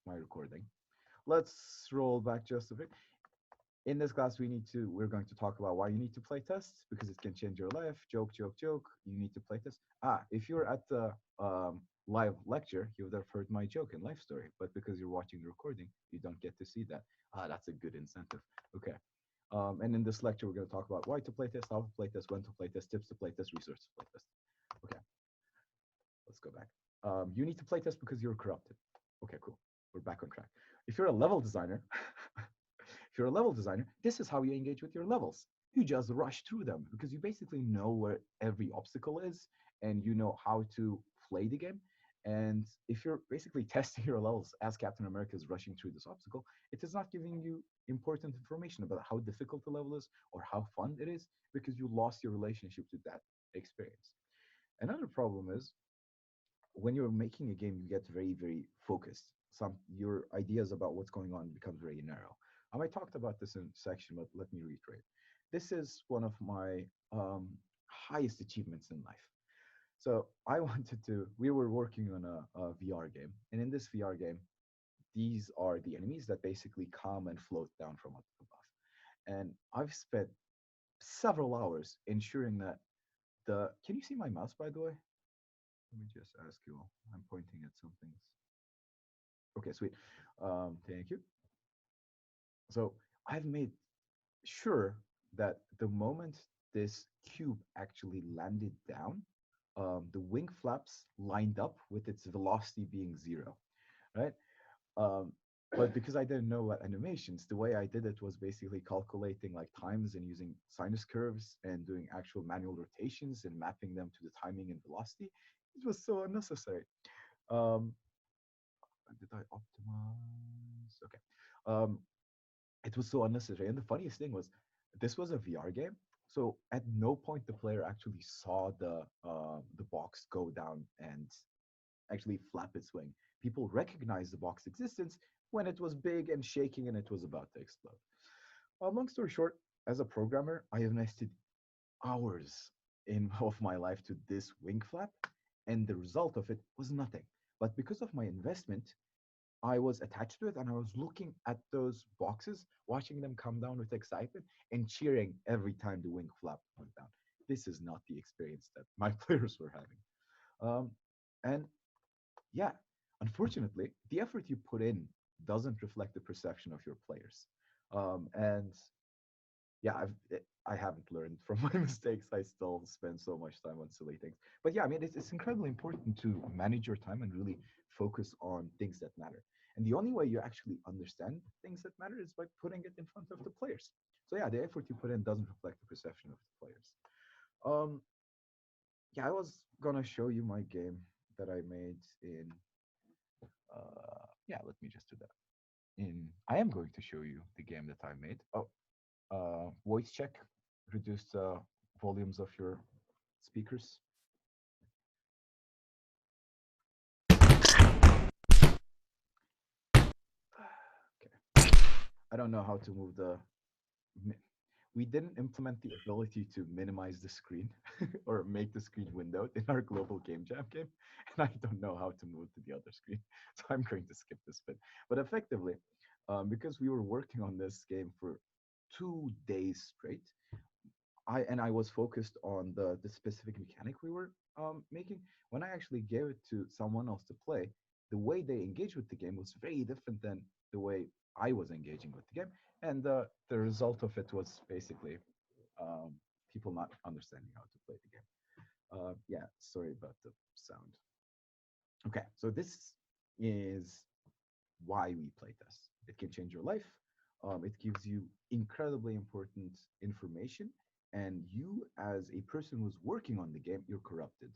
my recording. Let's roll back just a bit. In this class, we're going to talk about why you need to play test because it can change your life. Joke, joke, joke. You need to play test. If you're at the live lecture, you would have heard my joke and life story, but because you're watching the recording, you don't get to see that. That's a good incentive. Okay. And in this lecture, we're going to talk about why to play test, how to play test, when to play test, tips to play test, resources to play test. Okay, let's go back. You need to play test because you're corrupted. Okay, cool. We're back on track. If you're a level designer, if you're a level designer, this is how you engage with your levels. You just rush through them because you basically know where every obstacle is and you know how to play the game. And if you're basically testing your levels as Captain America is rushing through this obstacle, it is not giving you important information about how difficult the level is or how fun it is because you lost your relationship to that experience. Another problem is when you're making a game, you get very, very focused. Some your ideas about what's going on becomes very narrow. I talked about this in section, but let me reiterate. This is one of my highest achievements in life. So I wanted to. We were working on a VR game, and in this VR game, these are the enemies that basically come and float down from up above. And I've spent several hours ensuring that the. Can you see my mouse, by the way? Let me just ask you. I'm pointing at some things. Okay, sweet. Thank you. So I've made sure that the moment this cube actually landed down, the wing flaps lined up with its velocity being zero, right? Um, but because I didn't know what animations, the way I did it was basically calculating like times and using sinus curves and doing actual manual rotations and mapping them to the timing and velocity. It was so unnecessary. Um, did I optimize? Okay. Um, it was so unnecessary. And the funniest thing was, this was a VR game, so at no point the player actually saw the box go down and actually flap its wing. People recognized the box existence when it was big and shaking and it was about to explode. Long story short, as a programmer, I invested hours in of my life to this wing flap, and the result of it was nothing. But because of my investment, I was attached to it and I was looking at those boxes, watching them come down with excitement and cheering every time the wing flap went down. This is not the experience that my players were having. Um, and yeah, unfortunately, the effort you put in doesn't reflect the perception of your players. And yeah, I haven't learned from my mistakes. I still spend so much time on silly things. But yeah, I mean, it's incredibly important to manage your time and really focus on things that matter. And the only way you actually understand things that matter is by putting it in front of the players. So yeah, the effort you put in doesn't reflect the perception of the players. Um, yeah, I was gonna show you my game that I made in. Yeah, let me just do that. I am going to show you the game that I made. Oh, voice check, reduce the volumes of your speakers. Okay. I don't know how to move the. We didn't implement the ability to minimize the screen or make the screen windowed in our global game jam game, and I don't know how to move to the other screen, so I'm going to skip this bit. But effectively, because we were working on this game for 2 days straight, I was focused on the specific mechanic we were making. When I actually gave it to someone else to play, the way they engaged with the game was very different than the way I was engaging with the game, and the result of it was basically um, people not understanding how to play the game. Yeah, sorry about the sound. Okay, so this is why we play test. It can change your life. It gives you incredibly important information, and you, as a person who's working on the game, you're corrupted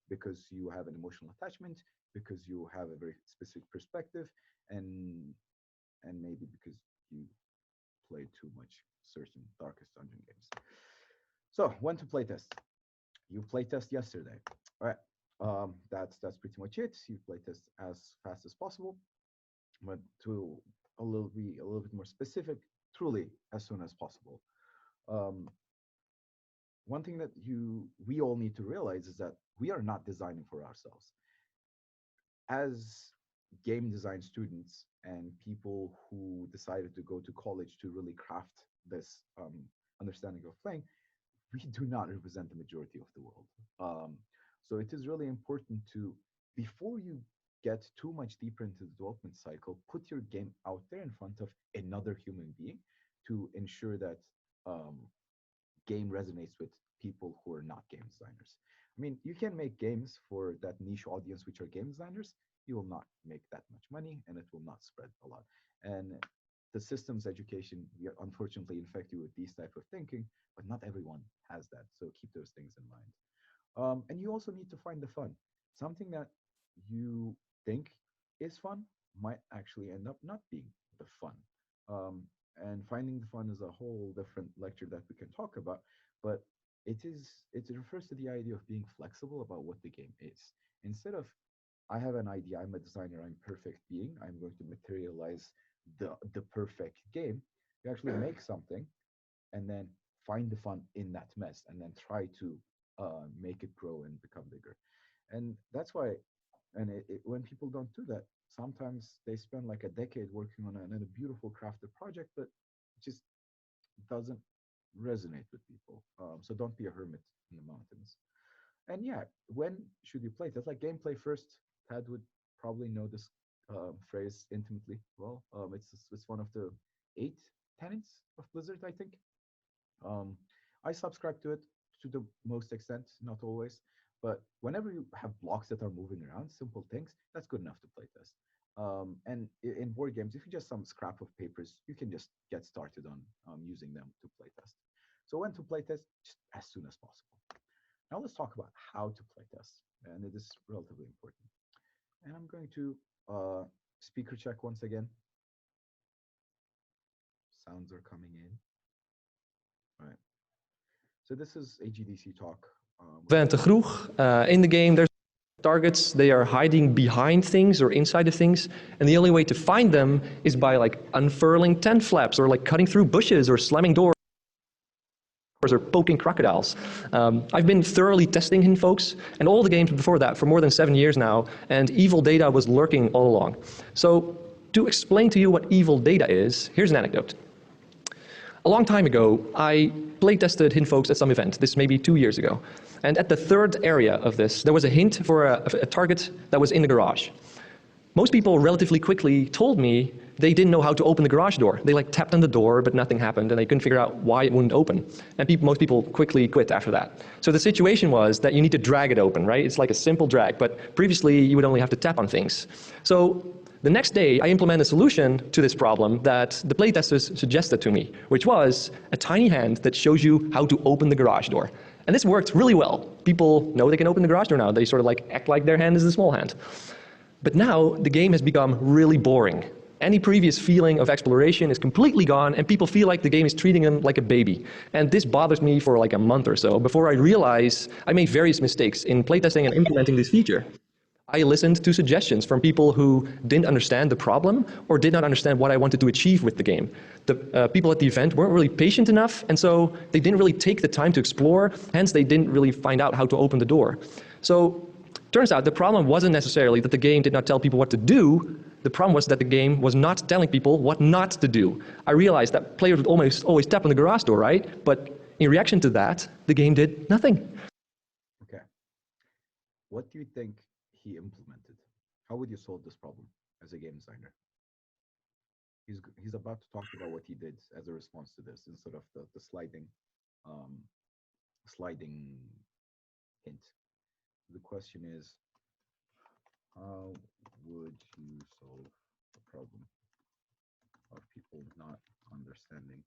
because you have an emotional attachment, because you have a very specific perspective, and and maybe because you played too much certain Darkest Dungeon games. So, when to play test? You play test yesterday. All right. That's pretty much it. You play test as fast as possible, but to be a little bit more specific, truly as soon as possible. Um, one thing that we all need to realize is that we are not designing for ourselves. As game design students and people who decided to go to college to really craft this understanding of playing, we do not represent the majority of the world. Um, so it is really important to, before you get too much deeper into the development cycle, put your game out there in front of another human being to ensure that um, game resonates with people who are not game designers. I mean, you can make games for that niche audience, which are game designers. You will not make that much money, and it will not spread a lot. And the systems education, we unfortunately infect you with these type of thinking, but not everyone has that. So keep those things in mind. And you also need to find the fun. Something that you think is fun might actually end up not being the fun. Um, and finding the fun is a whole different lecture that we can talk about. But it refers to the idea of being flexible about what the game is. Instead of I have an idea, I'm a designer, I'm perfect being, I'm going to materialize the perfect game. You actually make something and then find the fun in that mess and then try to make it grow and become bigger. And that's why, and when people don't do that, sometimes they spend like a decade working on a beautiful crafted project, but it just doesn't resonate with people. So don't be a hermit in the mountains. And yeah, when should you play? That's like gameplay first. Tad would probably know this phrase intimately well. It's one of the 8 tenets of Blizzard, I think. Um, I subscribe to it to the most extent, not always, but whenever you have blocks that are moving around, simple things, that's good enough to playtest. And in board games, if you just some scrap of papers, you can just get started on using them to playtest. So when to playtest, just as soon as possible. Now let's talk about how to playtest, and it is relatively important. And I'm going to speaker check once again. Sounds are coming in. All right. So this is AGDC talk. Vent te Groeg. In the game, there's targets. They are hiding behind things or inside of things, and the only way to find them is by like unfurling tent flaps or like cutting through bushes or slamming doors or poking crocodiles. I've been thoroughly testing hidden folks and all the games before that for more than 7 years now, and evil data was lurking all along. So to explain to you what evil data is, here's an anecdote. A long time ago, I playtested hidden folks at some event. This may be 2 years ago. And at the third area of this, there was a hint for a target that was in the garage. Most people relatively quickly told me they didn't know how to open the garage door. They like tapped on the door, but nothing happened, and they couldn't figure out why it wouldn't open. And most people quickly quit after that. So the situation was that you need to drag it open, right? It's like a simple drag, but previously you would only have to tap on things. So the next day, I implemented a solution to this problem that the playtesters suggested to me, which was a tiny hand that shows you how to open the garage door. And this worked really well. People know they can open the garage door now. They sort of like act like their hand is a small hand. But now the game has become really boring. Any previous feeling of exploration is completely gone, and people feel like the game is treating them like a baby. And this bothers me for like a month or so before I realize I made various mistakes in playtesting and implementing this feature. I listened to suggestions from people who didn't understand the problem or did not understand what I wanted to achieve with the game. The people at the event weren't really patient enough, and so they didn't really take the time to explore, hence they didn't really find out how to open the door. So turns out the problem wasn't necessarily that the game did not tell people what to do, the problem was that the game was not telling people what not to do. I realized that players would almost always tap on the garage door, right? But in reaction to that, the game did nothing. Okay. What do you think he implemented? How would you solve this problem as a game designer? He's about to talk about what he did as a response to this instead of the um, sliding hint. The question is, how would you solve the problem of people not understanding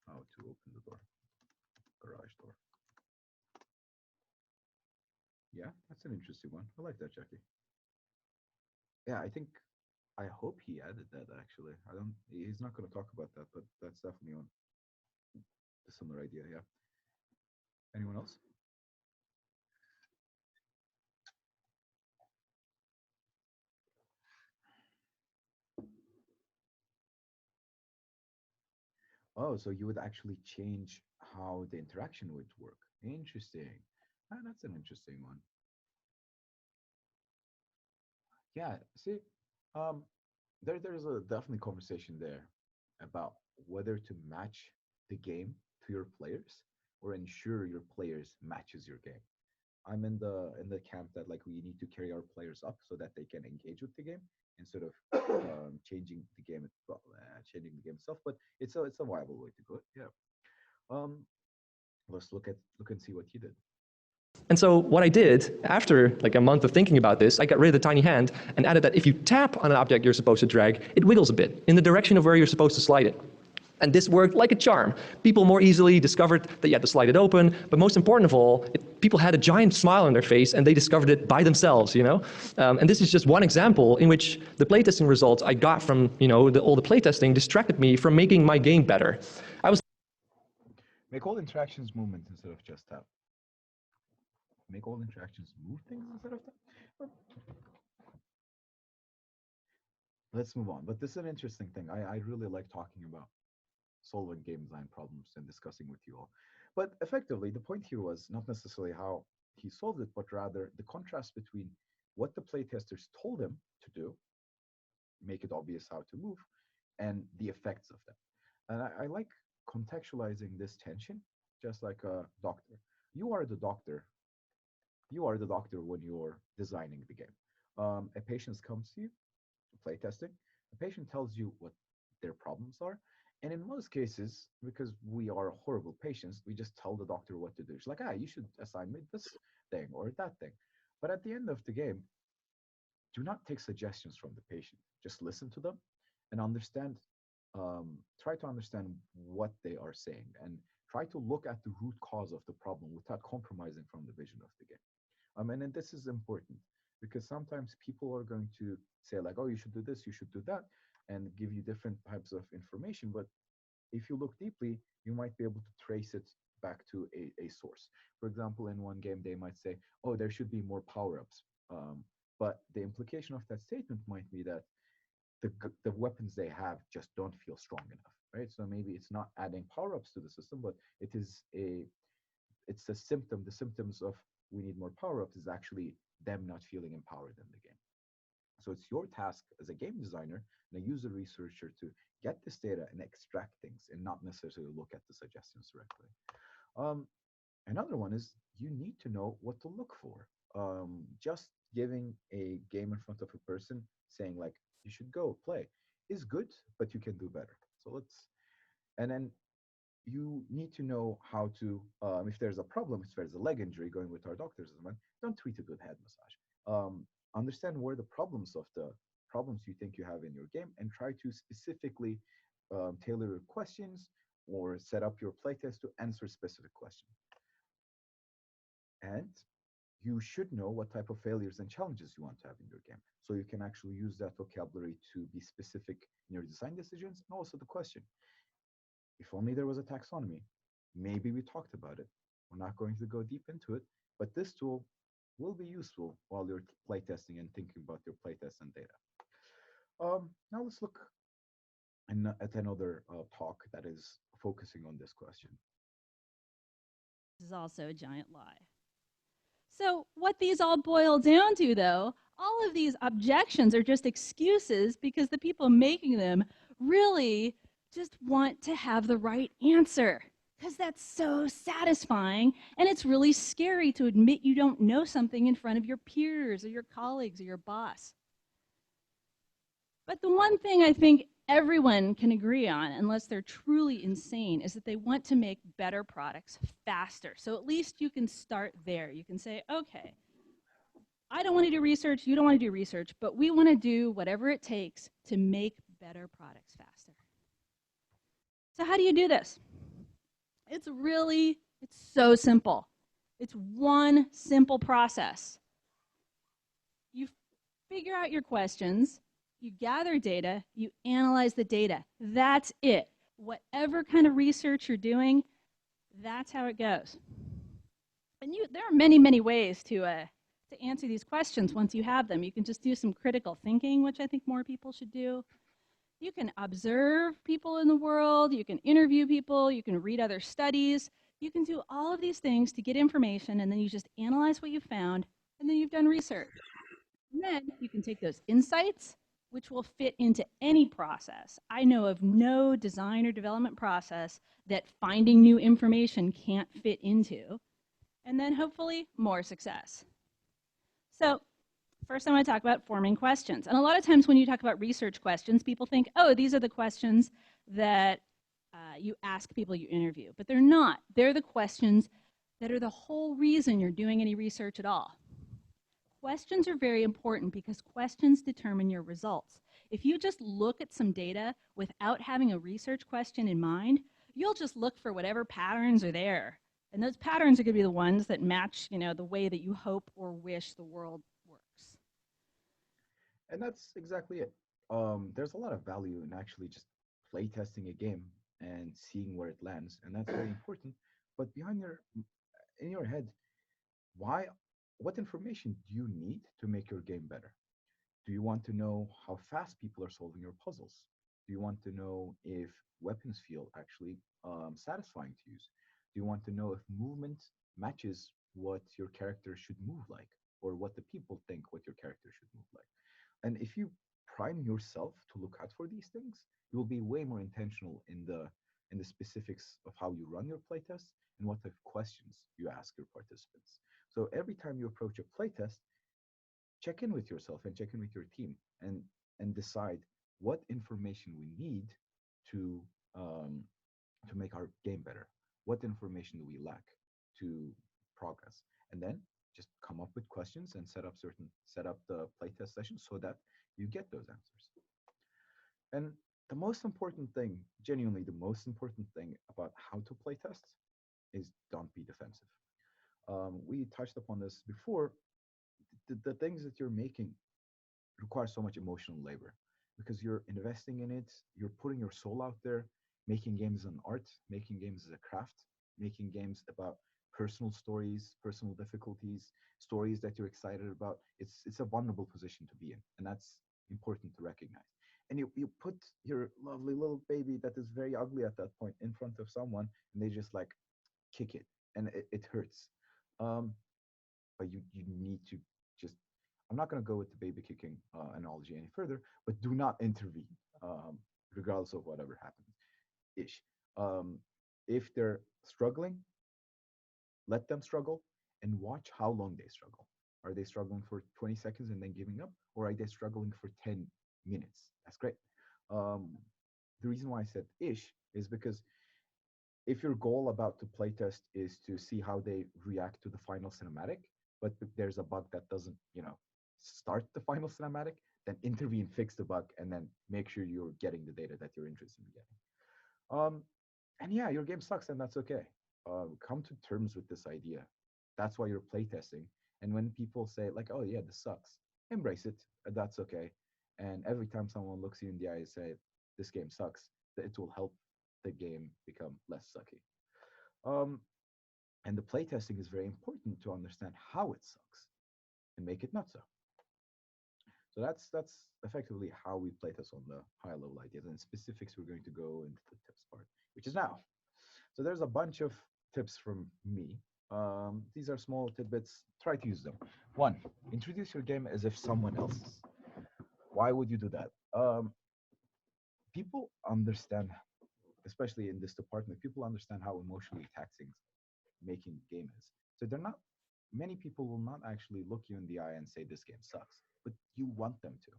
how to open the door, garage door? Yeah, that's an interesting one. I like that, Jackie. Yeah, I think I hope he added that actually. I don't. He's not going to talk about that, but that's definitely one a similar idea. Yeah. Anyone else? Oh, so you would actually change how the interaction would work. Interesting. Ah, that's an interesting one. Yeah. See, Um, there's a definitely conversation there about whether to match the game to your players or ensure your players matches your game. I'm in the camp that like we need to carry our players up so that they can engage with the game instead of changing the game itself. But it's a viable way to go. Yeah. Um, let's look and see what he did. And so what I did after like a month of thinking about this, I got rid of the tiny hand and added that if you tap on an object you're supposed to drag, it wiggles a bit in the direction of where you're supposed to slide it. And this worked like a charm. People more easily discovered that you had to slide it open, but most important of all, people had a giant smile on their face and they discovered it by themselves, you know? And this is just one example in which the playtesting results I got from, all the playtesting distracted me from making my game better. I was Make all interactions movement instead of just tap. Make all interactions move things instead of tap. But let's move on. But this is an interesting thing. I really like talking about solving game design problems and discussing with you all. But effectively, the point here was not necessarily how he solved it, but rather the contrast between what the playtesters told him to do, make it obvious how to move, and the effects of that. And I like contextualizing this tension, just like a doctor. You are the doctor. You are the doctor when you're designing the game. A patient comes to you, playtesting. The patient tells you what their problems are. And in most cases, because we are horrible patients, we just tell the doctor what to do. She's like, you should assign me this thing or that thing. But at the end of the game, do not take suggestions from the patient. Just listen to them and try to understand what they are saying and try to look at the root cause of the problem without compromising from the vision of the game. And this is important because sometimes people are going to say like, oh, you should do this, you should do that, and give you different types of information. But if you look deeply, you might be able to trace it back to a source. For example, in one game, they might say, oh, there should be more power-ups. But the implication of that statement might be that the weapons they have just don't feel strong enough, right? So maybe it's not adding power-ups to the system, but it's a symptom. The symptoms of we need more power-ups is actually them not feeling empowered in the game. So it's your task as a game designer and a user researcher to get this data and extract things and not necessarily look at the suggestions directly. Um, Another one is you need to know what to look for. Just giving a game in front of a person saying like you should go play is good, but you can do better. So and then you need to know how to, if there's a problem, if there's a leg injury, going with our doctors, don't treat it with head massage. Understand where the problems you think you have in your game and try to specifically tailor your questions or set up your playtest to answer specific questions. And you should know what type of failures and challenges you want to have in your game. So you can actually use that vocabulary to be specific in your design decisions and also the question. If only there was a taxonomy. Maybe we talked about it. We're not going to go deep into it, but this tool will be useful while you're playtesting and thinking about your playtests and data. Now let's look at another talk that is focusing on this question. This is also a giant lie. So, what these all boil down to, though, all of these objections are just excuses because the people making them really just want to have the right answer. Because that's so satisfying, and it's really scary to admit you don't know something in front of your peers or your colleagues or your boss. But the one thing I think everyone can agree on, unless they're truly insane, is that they want to make better products faster. So at least you can start there. You can say, okay, I don't want to do research, you don't want to do research, but we want to do whatever it takes to make better products faster. So how do you do this? It's so simple. It's one simple process. You figure out your questions, you gather data, you analyze the data. That's it. Whatever kind of research you're doing, that's how it goes. And there are many, many ways to answer these questions once you have them. You can just do some critical thinking, which I think more people should do. You can observe people in the world, you can interview people, you can read other studies. You can do all of these things to get information, and then you just analyze what you found, and then you've done research. And then you can take those insights which will fit into any process. I know of no design or development process that finding new information can't fit into, and then hopefully more success. So, first I want to talk about forming questions. And a lot of times when you talk about research questions, people think, oh, these are the questions that you ask people you interview. But they're not. They're the questions that are the whole reason you're doing any research at all. Questions are very important because questions determine your results. If you just look at some data without having a research question in mind, you'll just look for whatever patterns are there. And those patterns are going to be the ones that match, the way that you hope or wish the world works. And that's exactly it. There's a lot of value in actually just play testing a game and seeing where it lands, and that's very important. But in your head, why, what information do you need to make your game better? Do you want to know how fast people are solving your puzzles? Do you want to know if weapons feel actually satisfying to use? Do you want to know if movement matches what your character should move like, or what the people think what your character should move like? And if you prime yourself to look out for these things, you will be way more intentional in the specifics of how you run your playtest and what type of questions you ask your participants. So every time you approach a playtest, check in with yourself and check in with your team and decide what information we need to um, to make our game better. What information do we lack to progress? And then just come up with questions and set up the playtest session so that you get those answers. And the most important thing, genuinely the most important thing about how to playtest is don't be defensive. We touched upon this before. The things that you're making requires so much emotional labor because you're investing in it, you're putting your soul out there. Making games is an art, making games is a craft, making games about personal stories, personal difficulties, stories that you're excited about. It's a vulnerable position to be in, and that's important to recognize. And you put your lovely little baby that is very ugly at that point in front of someone, and they just like kick it, and it hurts. Um, but you need to just, I'm not going to go with the baby kicking analogy any further, but do not intervene, regardless of whatever happens. Ish. Um, if they're struggling, let them struggle and watch how long they struggle. Are they struggling for 20 seconds and then giving up, or are they struggling for 10 minutes? That's great. Um, the reason why I said ish is because if your goal about to playtest is to see how they react to the final cinematic, but there's a bug that doesn't, start the final cinematic, then intervene, fix the bug, and then make sure you're getting the data that you're interested in getting. Um, and yeah, your game sucks, and that's okay. Come to terms with this idea. That's why you're playtesting. And when people say like, "Oh yeah, this sucks," embrace it. That's okay. And every time someone looks you in the eye and say, "This game sucks," it will help the game become less sucky. Um, and the playtesting is very important to understand how it sucks and make it not so. So that's effectively how we playtest on the high level ideas. And specifics, we're going to go into the tips part, which is now. So there's a bunch of tips from me. These are small tidbits. Try to use them. One, introduce your game as if someone else's. Why would you do that? People understand, especially in this department, people understand how emotionally taxing making a game is. So they're not, many people will not actually look you in the eye and say this game sucks, but you want them to.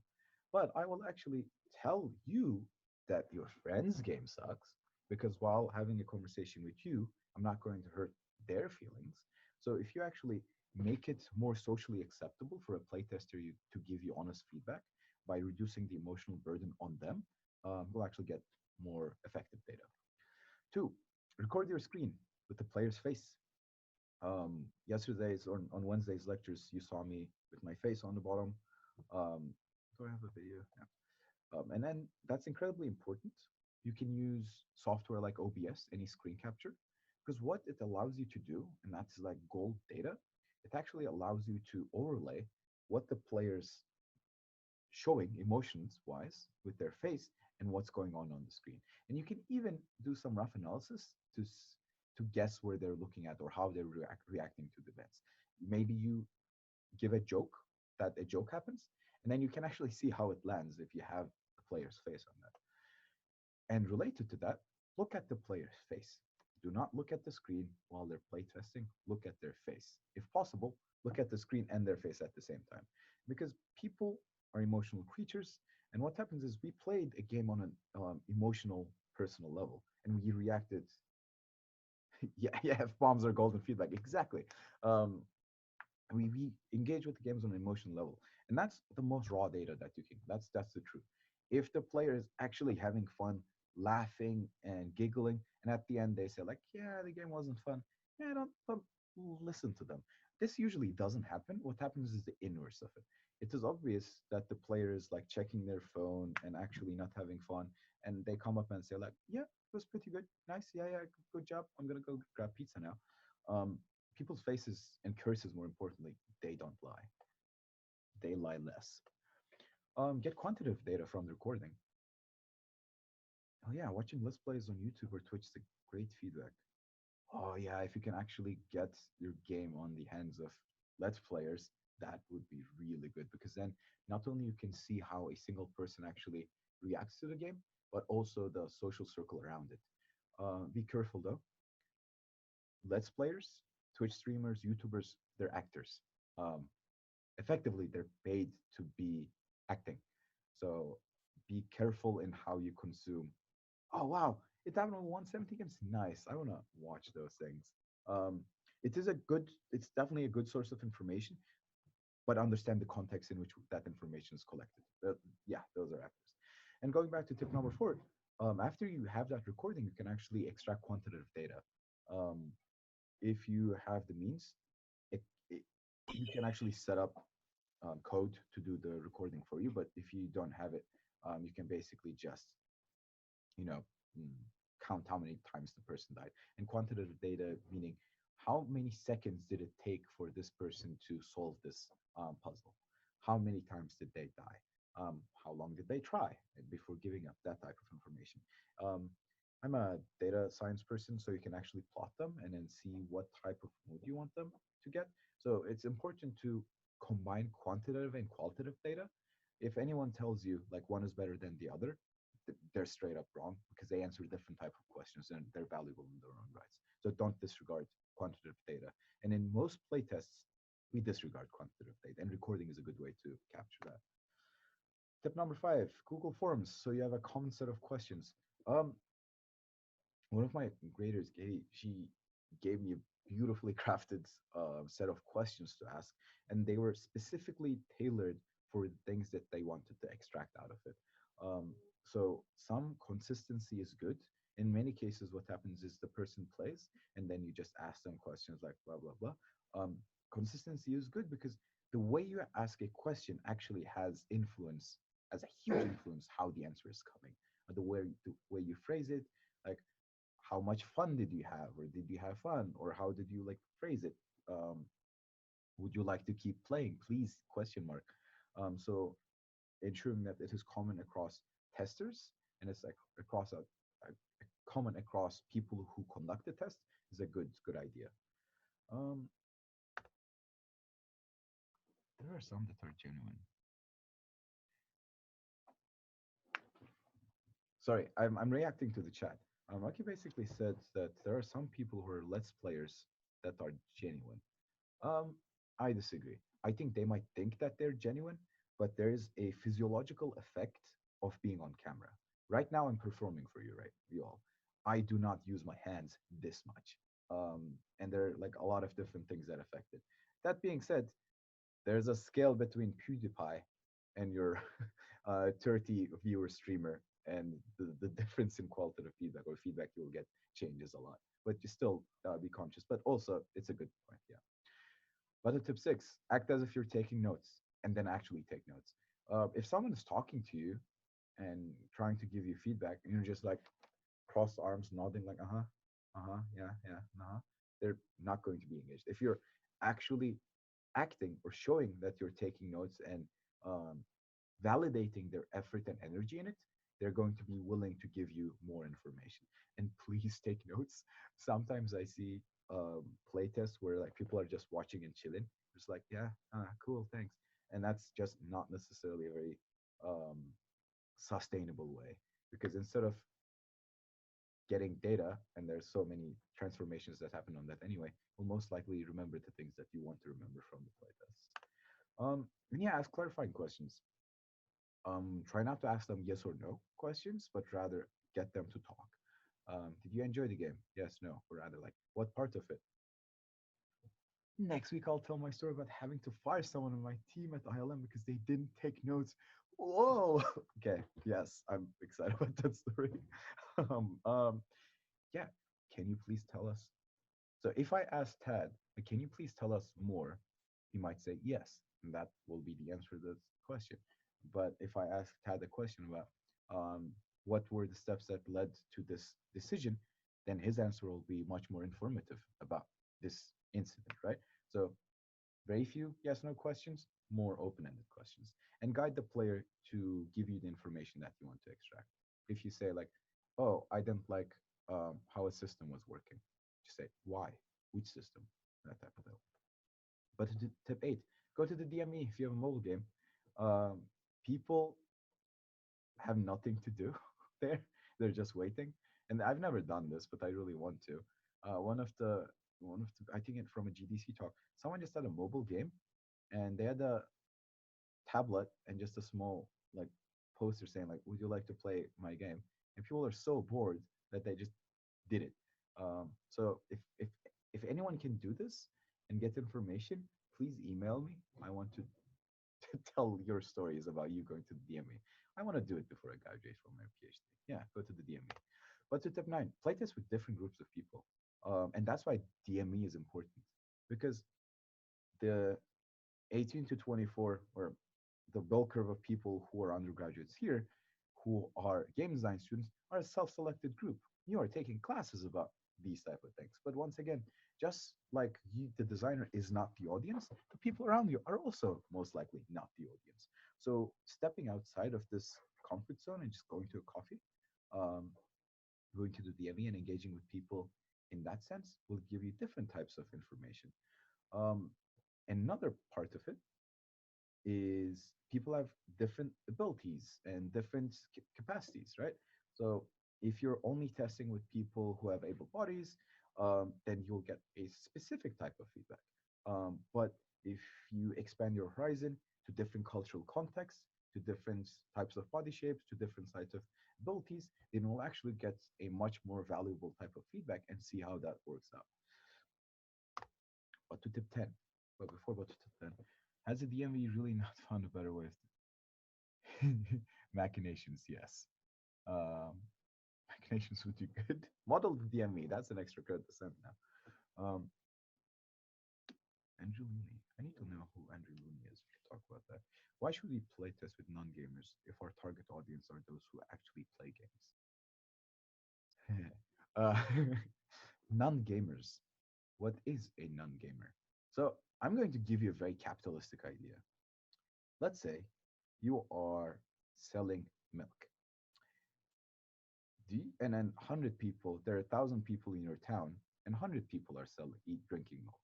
But I will actually tell you that your friend's game sucks because while having a conversation with you, I'm not going to hurt their feelings. So if you actually make it more socially acceptable for a playtester to give you honest feedback by reducing the emotional burden on them, we'll actually get more effective data. Two, record your screen with the player's face. Yesterday's or on Wednesday's lectures, you saw me with my face on the bottom. Um, do I have a video? Yeah. And then that's incredibly important. You can use software like OBS, any screen capture, because what it allows you to do, and that's like gold data, it actually allows you to overlay what the players showing emotions wise with their face and what's going on the screen. And you can even do some rough analysis to guess where they're looking at or how they're reacting to the events. Maybe you give a joke, that a joke happens, And then you can actually see how it lands if you have the player's face on that. And related to that, look at the player's face. Do not look at the screen while they're playtesting. Look at their face. If possible, look at the screen and their face at the same time. Because people are emotional creatures. And what happens is we played a game on an emotional, personal level, and we reacted. Yeah, yeah, if bombs are golden feedback. Exactly. Um, we engage with the games on an emotional level, and that's the most raw data that you can. That's the truth. If the player is actually having fun, laughing and giggling, and at the end they say like, yeah, the game wasn't fun, yeah, don't listen to them. This usually doesn't happen. What happens is the inverse of it. It is obvious that the player is like checking their phone and actually not having fun, and they come up and say like, yeah, it was pretty good, nice, yeah, yeah, good job, I'm gonna go grab pizza now. People's faces and curses, more importantly, they don't lie. They lie less. Get quantitative data from the recording. Oh yeah, watching let's plays on YouTube or Twitch is a great feedback. Oh yeah, if you can actually get your game on the hands of let's players, that would be really good, because then not only you can see how a single person actually reacts to the game, but also the social circle around it. Be careful though. Let's players, Twitch streamers, YouTubers, they're actors. Um, Effectively they're paid to be acting. So be careful in how you consume. Oh wow, it happened on 170 games. Nice. I want to watch those things. Um, it's definitely a good source of information, but understand the context in which that information is collected. Yeah, those are actors. And going back to tip number four, after you have that recording, you can actually extract quantitative data. Um, if you have the means, it, it you can actually set up code to do the recording for you. But if you don't have it, you can basically just, you know, mm, count how many times the person died. And quantitative data meaning how many seconds did it take for this person to solve this puzzle? How many times did they die? How long did they try before giving up? That type of information. Um, I'm a data science person, so you can actually plot them and then see what type of mood you want them to get. So it's important to combine quantitative and qualitative data. If anyone tells you like one is better than the other, they're straight up wrong, because they answer different type of questions and they're valuable in their own rights. So don't disregard quantitative data. And in most playtests, we disregard quantitative data, and recording is a good way to capture that. Tip number five: Google Forms. So you have a common set of questions. Um, One of my graders, she gave me a beautifully crafted set of questions to ask, and they were specifically tailored for the things that they wanted to extract out of it. So some consistency is good. In many cases, what happens is the person plays, and then you just ask them questions like blah blah blah. Consistency is good because the way you ask a question actually has a huge influence how the answer is coming. The way you phrase it, like how much fun did you have, or did you have fun, or how did you like phrase it? um, would you like to keep playing, please, question mark. So ensuring that it is common across testers, and it's like across a common across people who conduct the test is a good idea. um, there are some that are genuine. Sorry, I'm reacting to the chat. Rocky basically said that there are some people who are let's players that are genuine. Um, I disagree. I think they might think that they're genuine, but there is a physiological effect of being on camera. Right now, I'm performing for you, right? You all. I do not use my hands this much. And there are like a lot of different things that affect it. That being said, there's a scale between PewDiePie and your 30 viewer streamer, and the difference in qualitative feedback or feedback you will get changes a lot. But you still be conscious. But also, it's a good point. Yeah. But tip six: act as if you're taking notes, and then actually take notes. If someone is talking to you and trying to give you feedback, and you're just like crossed arms, nodding like yeah, yeah, they're not going to be engaged. If you're actually acting or showing that you're taking notes and um, validating their effort and energy in it, they're going to be willing to give you more information. And please take notes. Sometimes I see play tests where like people are just watching and chilling, just like, yeah, cool, thanks. and that's just not necessarily a very um, sustainable way, because instead of getting data, and there's so many transformations that happen on that anyway, will most likely remember the things that you want to remember from the playtest. And yeah, ask clarifying questions. Try not to ask them yes or no questions, but rather get them to talk. Did you enjoy the game? Yes, no, or rather like what part of it? Next week, I'll tell my story about having to fire someone on my team at ILM because they didn't take notes. Whoa. Okay. Yes, I'm excited about that story. um, um, yeah. Can you please tell us? So if I ask Tad, can you please tell us more? He might say yes, and that will be the answer to the question. But if I ask Tad a question about what were the steps that led to this decision, then his answer will be much more informative about this incident, right? So very few yes no questions, more open ended questions, and guide the player to give you the information that you want to extract. If you say, like, oh, I didn't like how a system was working, just say why, which system, that type of thing. But to tip eight, go to the DME if you have a mobile game. Um, People have nothing to do there. They're just waiting. And I've never done this, but I really want to. I think it from a GDC talk, someone just had a mobile game, and they had a tablet and just a small like poster saying, like, would you like to play my game? And people are so bored that they just did it. So if anyone can do this and get information, please email me. I want to tell your stories about you going to the DME. I want to do it before I graduate from my PhD. Yeah, go to the DME. But to tip nine, playtest with different groups of people. And that's why DME is important, because the 18 to 24, or the bell curve of people who are undergraduates here, who are game design students, are a self-selected group. You are taking classes about these type of things. But once again, just like you, the designer is not the audience, the people around you are also most likely not the audience. So stepping outside of this comfort zone and just going to a coffee, um, going to the DME and engaging with people in that sense will give you different types of information. Um, Another part of it is people have different abilities and different capacities, right? So if you're only testing with people who have able bodies, then you'll get a specific type of feedback. But if you expand your horizon to different cultural contexts, to different types of body shapes, to different types of abilities, then you'll actually get a much more valuable type of feedback and see how that works out. But to tip 10, but before but to tip 10, has the DMV really not found a better way of machinations? Yes. Um, Machinations would do good. Model the DME. That's an extra code to send now. Andrew Looney. I need to know who Andrew Looney is. We can talk about that. Why should we play test with non-gamers if our target audience are those who actually play games? uh, Non-gamers. What is a non-gamer? So I'm going to give you a very capitalistic idea. Let's say you are selling milk. And then 100 people, there are 1,000 people in your town, and 100 people are drinking milk.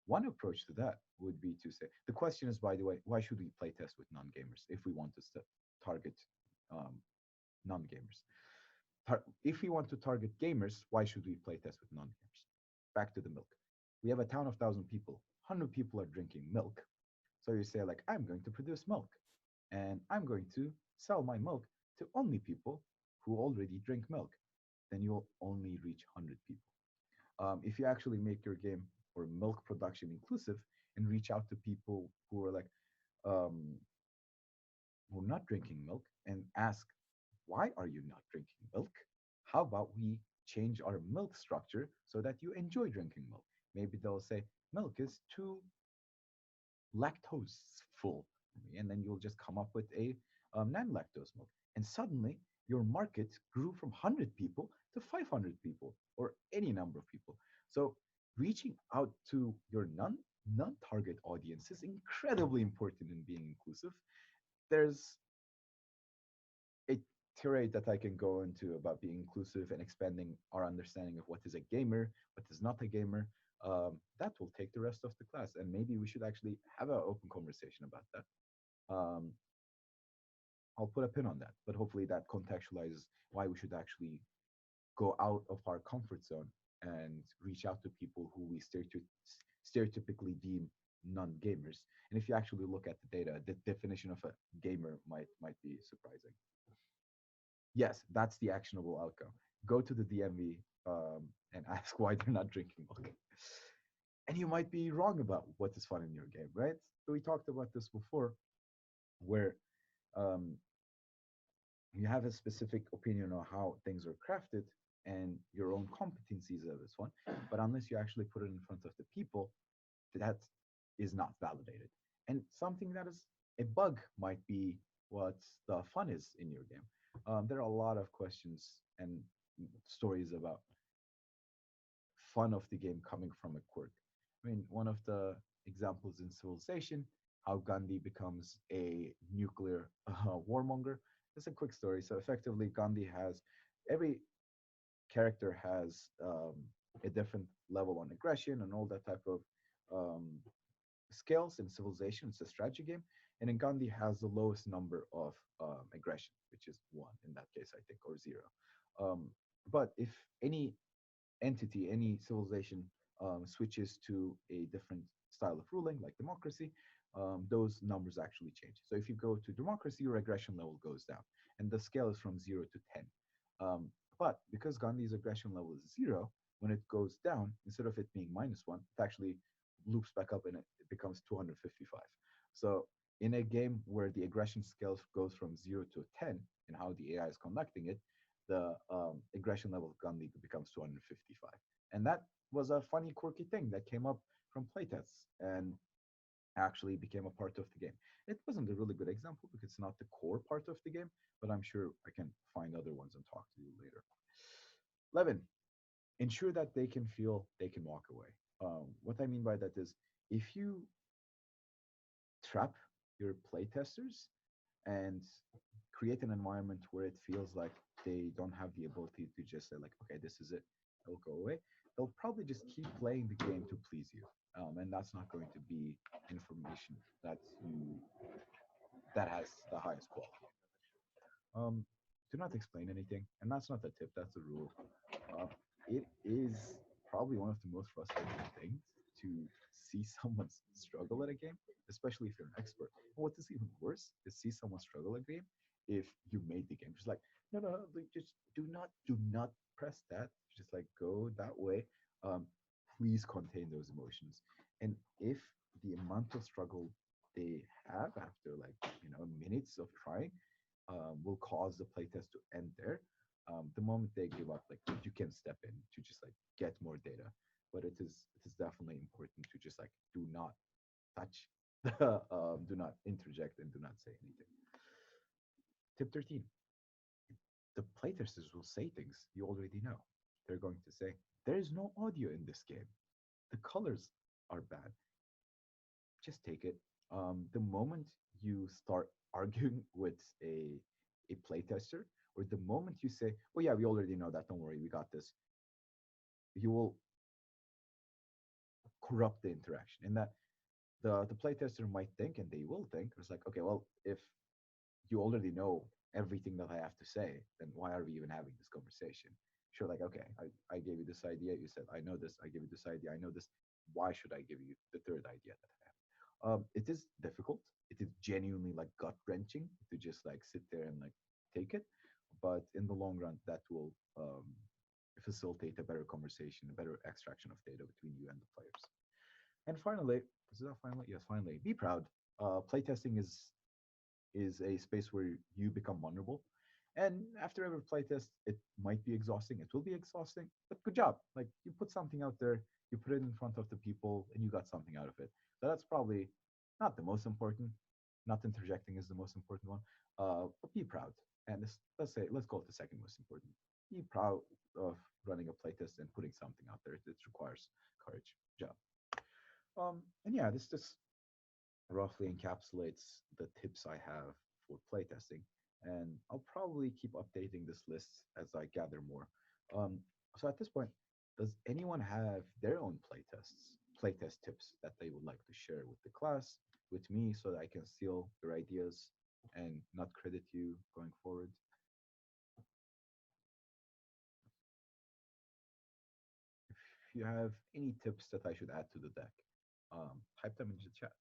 One approach to that would be to say, the question is, by the way, why should we play test with non-gamers if we want to target um, non-gamers? If we want to target gamers, why should we play test with non-gamers? Back to the milk. We have a town of 1,000 people. 100 people are drinking milk. So you say, like, I'm going to produce milk, and I'm going to sell my milk to only people who already drink milk. Then you'll only reach 100 people. If you actually make your game or milk production inclusive and reach out to people who are like, um, who are not drinking milk, and ask, why are you not drinking milk? How about we change our milk structure so that you enjoy drinking milk? Maybe they'll say, milk is too lactose full, and then you'll just come up with a non-lactose milk. And suddenly your market grew from 100 people to 500 people, or any number of people. So reaching out to your non-target audience is incredibly important in being inclusive. There's a tirade that I can go into about being inclusive and expanding our understanding of what is a gamer, what is not a gamer. That will take the rest of the class, and maybe we should actually have an open conversation about that. Um, I'll put a pin on that, but hopefully that contextualizes why we should actually go out of our comfort zone and reach out to people who we stereotypically deem non-gamers. And if you actually look at the data, the definition of a gamer might be surprising. Yes, that's the actionable outcome. Go to the DMV and ask why they're not drinking milk. And you might be wrong about what is fun in your game, right? So we talked about this before, where um, you have a specific opinion on how things are crafted and your own competencies of this one, but unless you actually put it in front of the people, that is not validated. And something that is a bug might be what the fun is in your game. There are a lot of questions and stories about fun of the game coming from a quirk. I mean, one of the examples in Civilization, how Gandhi becomes a nuclear warmonger. It's a quick story. So effectively, Gandhi has every character has a different level on aggression and all that type of um, skills in Civilization. It's a strategy game, and then Gandhi has the lowest number of aggression, which is one in that case, I think, or zero. Um, but if any entity, any civilization switches to a different style of ruling, like democracy, those numbers actually change. So if you go to democracy, your aggression level goes down, and the scale is from 0 to 10. Um, but because Gandhi's aggression level is zero, when it goes down, instead of it being -1, it actually loops back up and it becomes 255. So in a game where the aggression scale goes from 0 to 10 and how the AI is conducting it, the aggression level of Gandhi becomes 255. And that was a funny, quirky thing that came up from playtests and actually became a part of the game. It wasn't a really good example because it's not the core part of the game, but I'm sure I can find other ones and talk to you later. Levin, ensure that they can feel they can walk away. What I mean by that is if you trap your playtesters and create an environment where it feels like they don't have the ability to just say like, okay, this is it, it'll go away. They'll probably just keep playing the game to please you, and that's not going to be information that you that has the highest quality. Um, do not explain anything, and that's not a tip. That's a rule. Uh, it is probably one of the most frustrating things to see someone struggle at a game, especially if you're an expert. And what is even worse is see someone struggle at a game if you made the game. Just like, no, no, no, like, just do not press that. Just like go that way. Um, please contain those emotions. And if the amount of struggle they have after like minutes of trying will cause the playtest to end there, the moment they give up, like you can step in to just like get more data. But it is definitely important to just like do not touch, do not interject, and do not say anything. Tip 13: the playtesters will say things you already know. They're going to say, "There is no audio in this game. The colors are bad. Just take it." The moment you start arguing with a playtester, or the moment you say, "Oh yeah, we already know that. Don't worry, we got this," you will corrupt the interaction. And that the playtester might think, and they will think, it's like, okay, well, if you already know everything that I have to say, then why are we even having this conversation? Sure, like, okay, I gave you this idea. You said, I know this. I gave you this idea. I know this. Why should I give you the third idea that I have? It is difficult. It is genuinely like gut wrenching to just like sit there and like take it. But in the long run, that will facilitate a better conversation, a better extraction of data between you and the players. And finally, is that finally? Yes, finally, be proud. Playtesting is a space where you become vulnerable. And after every playtest, it might be exhausting. It will be exhausting, but good job. Like you put something out there, you put it in front of the people, and you got something out of it. So that's probably not the most important. Not interjecting is the most important one. But be proud. And let's call it the second most important. Be proud of running a playtest and putting something out there. It requires courage. Good job. And yeah, this roughly encapsulates the tips I have for playtesting. And I'll probably keep updating this list as I gather more. Um, so at this point, does anyone have their own playtest tips that they would like to share with the class? with me so that I can steal your ideas and not credit you going forward. If you have any tips that I should add to the deck, type them into the chat.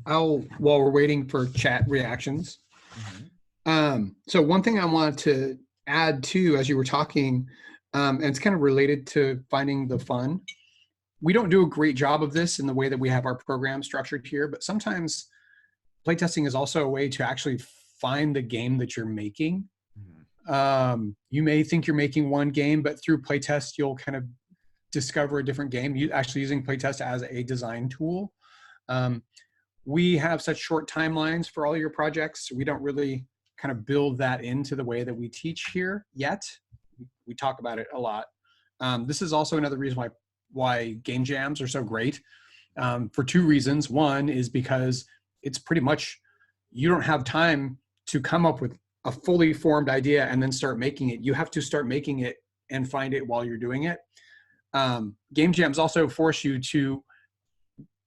While we're waiting for chat reactions. So one thing I wanted to add too, as you were talking, and it's kind of related to finding the fun. We don't do a great job of this in the way that we have our program structured here, but sometimes playtesting is also a way to actually find the game that you're making. You may think you're making one game, but through playtest, you'll kind of discover a different game. You actually using playtest as a design tool. We have such short timelines for all your projects. We don't really kind of build that into the way that we teach here yet. We talk about it a lot. This is also another reason why game jams are so great, for two reasons. One is because it's pretty much, you don't have time to come up with a fully formed idea and then start making it. You have to start making it and find it while you're doing it. Game jams also force you to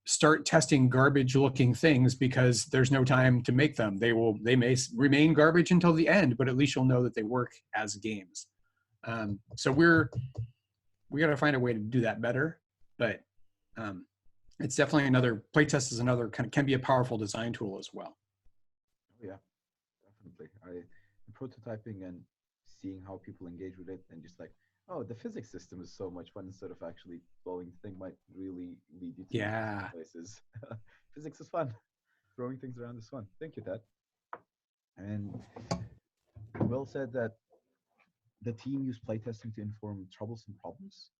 start testing garbage looking things because there's no time to make them. They may remain garbage until the end, but at least you'll know that they work as games. So we got to find a way to do that better, but it's definitely playtest is another can be a powerful design tool as well. Yeah, definitely. Prototyping and seeing how people engage with it, and just like, oh, the physics system is so much fun, instead of actually blowing the thing might really lead you to places. Physics is fun. Throwing things around is fun. Thank you, Dad. And Will said that the team used playtesting to inform troublesome problems.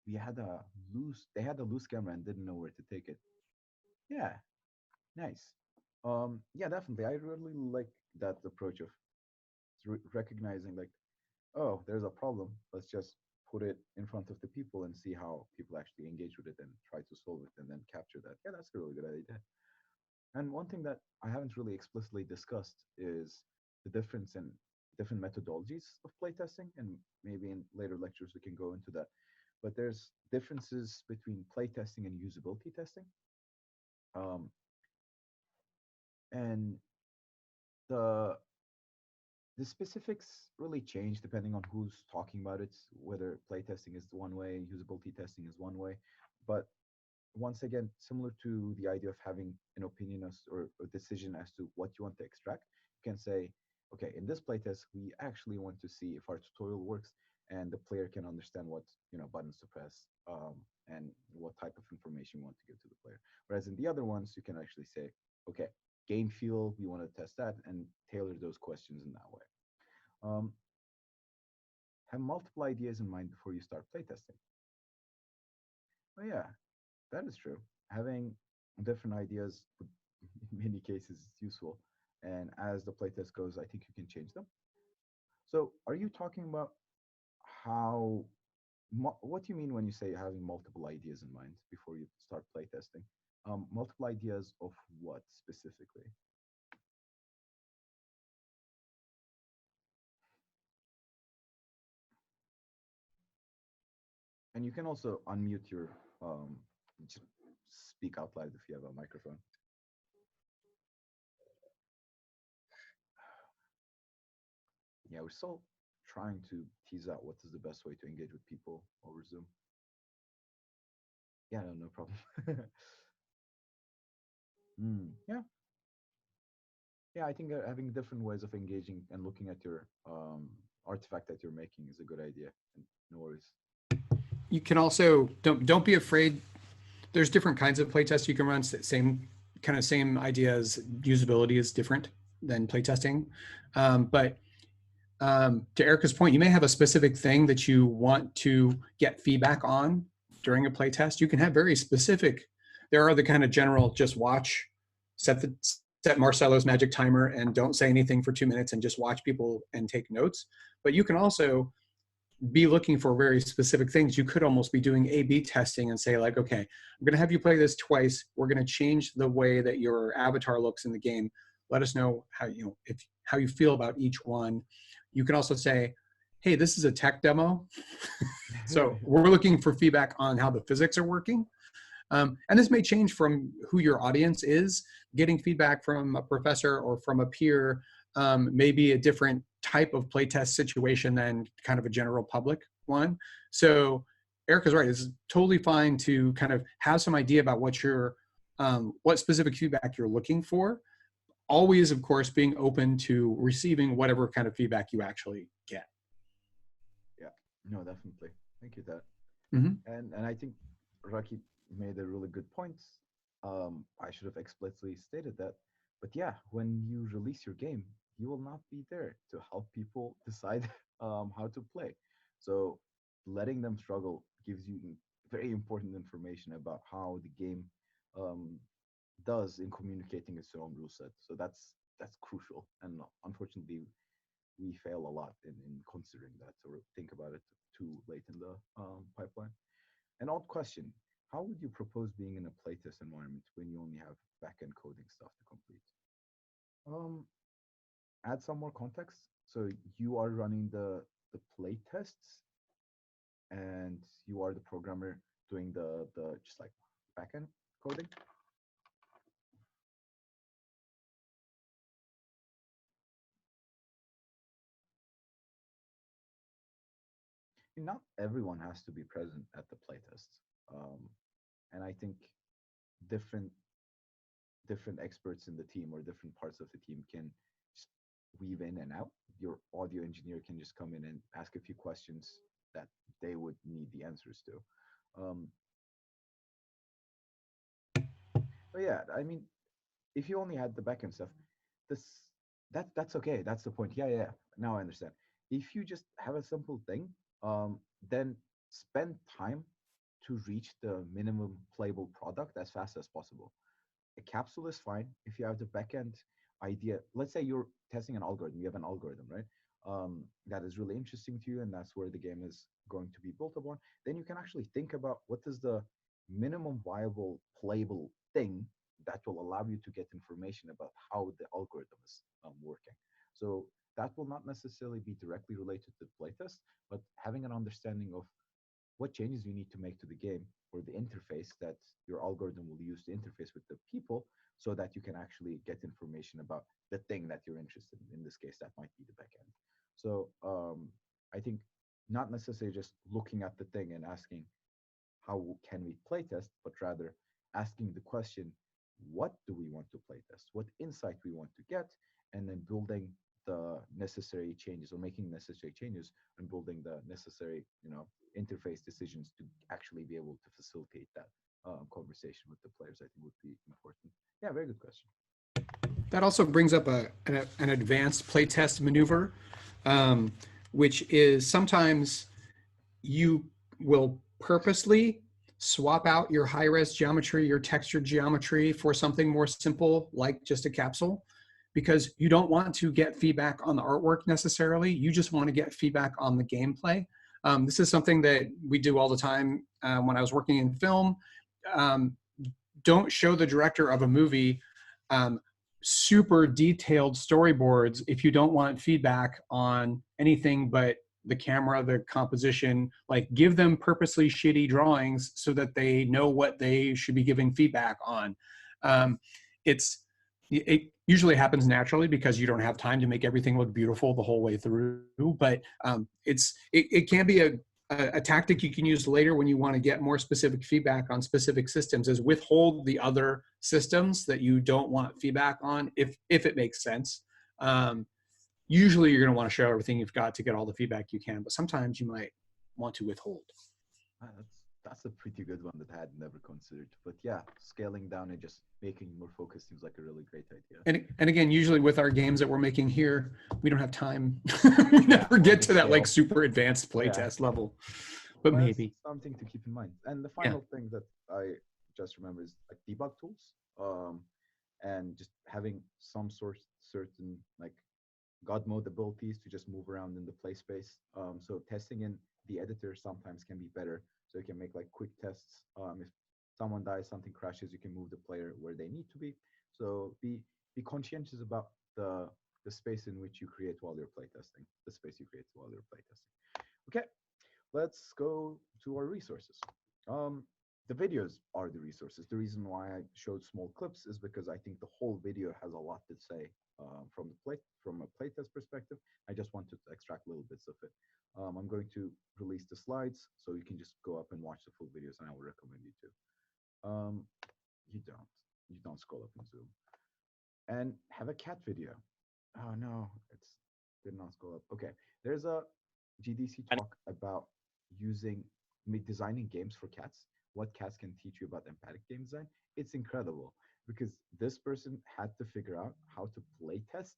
They had a loose camera and didn't know where to take it. Yeah, nice. Yeah, definitely. I really like that approach of recognizing, like, oh, there's a problem. Let's just put it in front of the people and see how people actually engage with it and try to solve it and then capture that. Yeah, that's a really good idea. And one thing that I haven't really explicitly discussed is the difference in different methodologies of playtesting, and maybe in later lectures we can go into that. But there's differences between playtesting and usability testing. And the the specifics really change depending on who's talking about it, whether playtesting is one way, usability testing is one way. But once again, similar to the idea of having an opinion or a decision as to what you want to extract, you can say, okay, in this playtest, we actually want to see if our tutorial works and the player can understand what buttons to press, and what type of information you want to give to the player. Whereas in the other ones, you can actually say, okay, game feel, we want to test that, and tailor those questions in that way. Um, have multiple ideas in mind before you start playtesting. Oh yeah, that is true. Having different ideas would, in many cases, is useful. And as the playtest goes, I think you can change them. So, are you talking about how? What do you mean when you say having multiple ideas in mind before you start playtesting? Multiple ideas of what specifically? And you can also unmute your just speak out loud if you have a microphone. Yeah, we're still trying to tease out what is the best way to engage with people over Zoom. Yeah, no problem. Yeah. Yeah, I think having different ways of engaging and looking at your artifact that you're making is a good idea. And no worries. You can also don't be afraid. There's different kinds of playtests you can run. Same idea as usability is different than playtesting, but to Erica's point, you may have a specific thing that you want to get feedback on during a playtest. You can have very specific. There are the kind of general, just watch, set Marcelo's magic timer and don't say anything for 2 minutes and just watch people and take notes. But you can also be looking for very specific things. You could almost be doing A/B testing and say like, okay, I'm going to have you play this twice. We're going to change the way that your avatar looks in the game. Let us know how how you feel about each one. You can also say, hey, this is a tech demo. So we're looking for feedback on how the physics are working. And this may change from who your audience is. Getting feedback from a professor or from a peer may be a different type of playtest situation than kind of a general public one. So Erica's right. It's totally fine to kind of have some idea about what specific feedback you're looking for. Always, of course, being open to receiving whatever kind of feedback you actually get. Yeah, no, definitely. Thank you, Dad. Mm-hmm. And I think Rocky made a really good point. I should have explicitly stated that. But yeah, when you release your game, you will not be there to help people decide how to play. So letting them struggle gives you very important information about how the game um, does in communicating its own rule set. So that's crucial. And unfortunately, we fail a lot in considering that or think about it too late in the pipeline. An odd question. How would you propose being in a playtest environment when you only have backend coding stuff to complete? Um, Add some more context. So you are running the playtests and you are the programmer doing the just like backend coding. Not everyone has to be present at the playtest. Um, and I think different different experts in the team or different parts of the team can just weave in and out. Your audio engineer can just come in and ask a few questions that they would need the answers to. Um, but yeah, I mean, if you only had the backend stuff, this that's okay. That's the point. Yeah, yeah. Now I understand. If you just have a simple thing, then spend time to reach the minimum playable product as fast as possible. A capsule is fine if you have the backend idea. Let's say you're testing an algorithm. You have an algorithm, right? That is really interesting to you, and that's where the game is going to be built upon. Then you can actually think about what is the minimum viable playable thing that will allow you to get information about how the algorithm is working. So that will not necessarily be directly related to the playtest, but having an understanding of what changes you need to make to the game or the interface that your algorithm will use to interface with the people so that you can actually get information about the thing that you're interested in. In this case, that might be the backend. So I think not necessarily just looking at the thing and asking how can we playtest, but rather asking the question, what do we want to playtest? What insight we want to get, and then building the necessary changes or making necessary changes and building the necessary, interface decisions to actually be able to facilitate that conversation with the players. I think would be important. Yeah, very good question. That also brings up an advanced playtest maneuver, um, which is sometimes you will purposely swap out your high-res geometry, your textured geometry for something more simple like just a capsule, because you don't want to get feedback on the artwork necessarily. You just want to get feedback on the gameplay. This is something that we do all the time when I was working in film. Um, don't show the director of a movie um, super detailed storyboards if you don't want feedback on anything but the camera, the composition. Like, give them purposely shitty drawings so that they know what they should be giving feedback on. Um, it usually happens naturally because you don't have time to make everything look beautiful the whole way through. But it can be a tactic you can use later when you want to get more specific feedback on specific systems, is withhold the other systems that you don't want feedback on if it makes sense. Usually you're going to want to show everything you've got to get all the feedback you can, but sometimes you might want to withhold. That's a pretty good one that I had never considered. But yeah, scaling down and just making more focus seems like a really great idea. And again, usually with our games that we're making here, we don't have time. We never get to that like super advanced playtest level, but maybe something to keep in mind. And the final thing that I just remember is like debug tools, and just having some certain like God mode abilities to just move around in the play space. So testing in the editor sometimes can be better, so you can make like quick tests. If someone dies, something crashes, you can move the player where they need to be. So be conscientious about the space in which you create while you're playtesting, the space you create while you're playtesting. Okay, let's go to our resources. Um, the videos are the resources. The reason why I showed small clips is because I think the whole video has a lot to say from a playtest perspective. I just wanted to extract little bits of it. I'm going to release the slides so you can just go up and watch the full videos, and I will recommend you to. Um, you don't. You don't scroll up in Zoom. And have a cat video. Oh no, it's did not scroll up. Okay, there's a GDC talk about using designing games for cats. What cats can teach you about empathic game design. It's incredible because this person had to figure out how to play test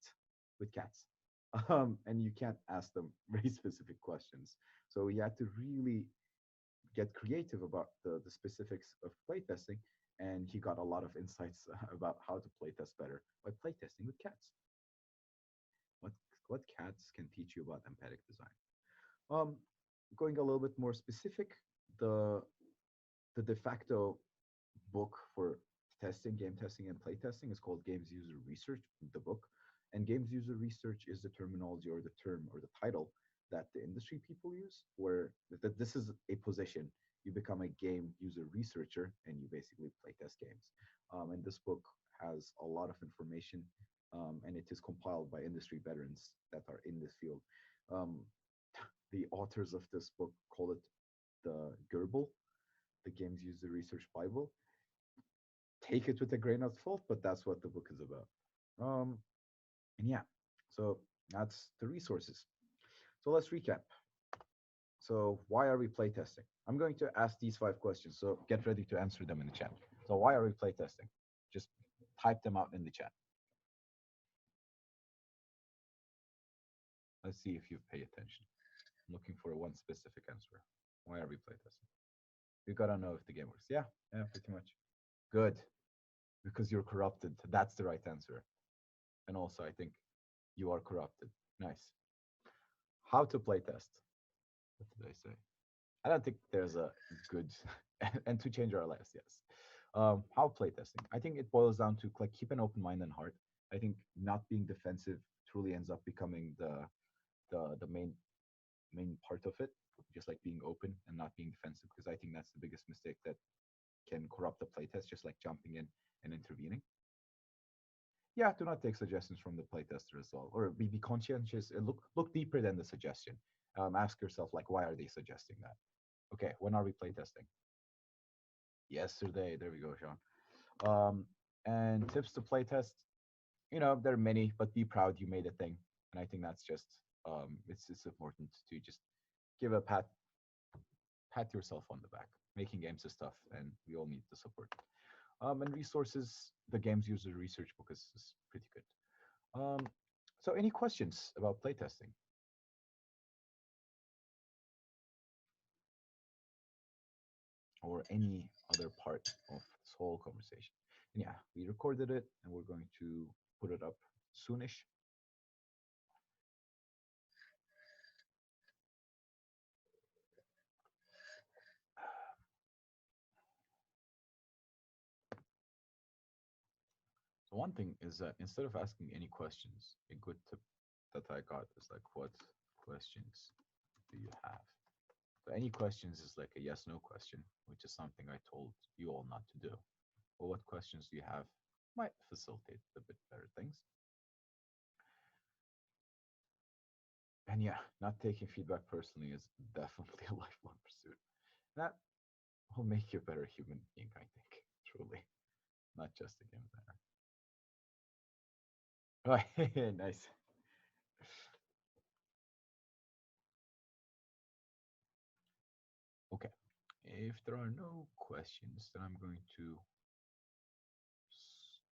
with cats. And you can't ask them very specific questions. So you had to really get creative about the specifics of playtesting, and he got a lot of insights about how to playtest better by playtesting with cats. What what cats can teach you about empathic design? Um, Going a little bit more specific, the the de facto book for testing, game testing, and playtesting is called Games User Research, the book. And games user research is the terminology or the term or the title that the industry people use, where that this is a position. You become a game user researcher and you basically playtest games. And this book has a lot of information, and it is compiled by industry veterans that are in this field. Um, the authors of this book call it the Gerbil, the Games User Research Bible. Take it with a grain of salt, but that's what the book is about. And yeah, so that's the resources. So let's recap. So why are we playtesting? I'm going to ask these 5 questions, so get ready to answer them in the chat. So why are we playtesting? Just type them out in the chat. Let's see if you pay attention. I'm looking for one specific answer. Why are we playtesting? We gotta know if the game works. Yeah, pretty much. Good, because you're corrupted. That's the right answer. And also, I think you are corrupted. Nice. How to playtest? What did I say? I don't think there's a good and to change our lives. Yes. How playtesting? I think it boils down to like keep an open mind and heart. I think not being defensive truly ends up becoming the main part of it. Just like being open and not being defensive, because I think that's the biggest mistake that can corrupt the playtest. Just like jumping in and intervening. Yeah, do not take suggestions from the playtester as well, or be conscientious and look deeper than the suggestion. Ask yourself like, why are they suggesting that? Okay, when are we playtesting? Yesterday. There we go, Sean. And tips to playtest. There are many, but be proud you made a thing. And I think that's just it's important to just give a pat yourself on the back. Making games is tough, and we all need the support. And resources, the games user research book is pretty good. So any questions about playtesting? Or any other part of this whole conversation? And yeah, we recorded it and we're going to put it up soonish. So one thing is that instead of asking any questions, a good tip that I got is like, what questions do you have? So any questions is like a yes no question, which is something I told you all not to do. Well, what questions do you have might facilitate a bit better things. And yeah, not taking feedback personally is definitely a lifelong pursuit. That will make you a better human being, I think, truly, not just a game designer. Right, nice. Okay, if there are no questions, then I'm going to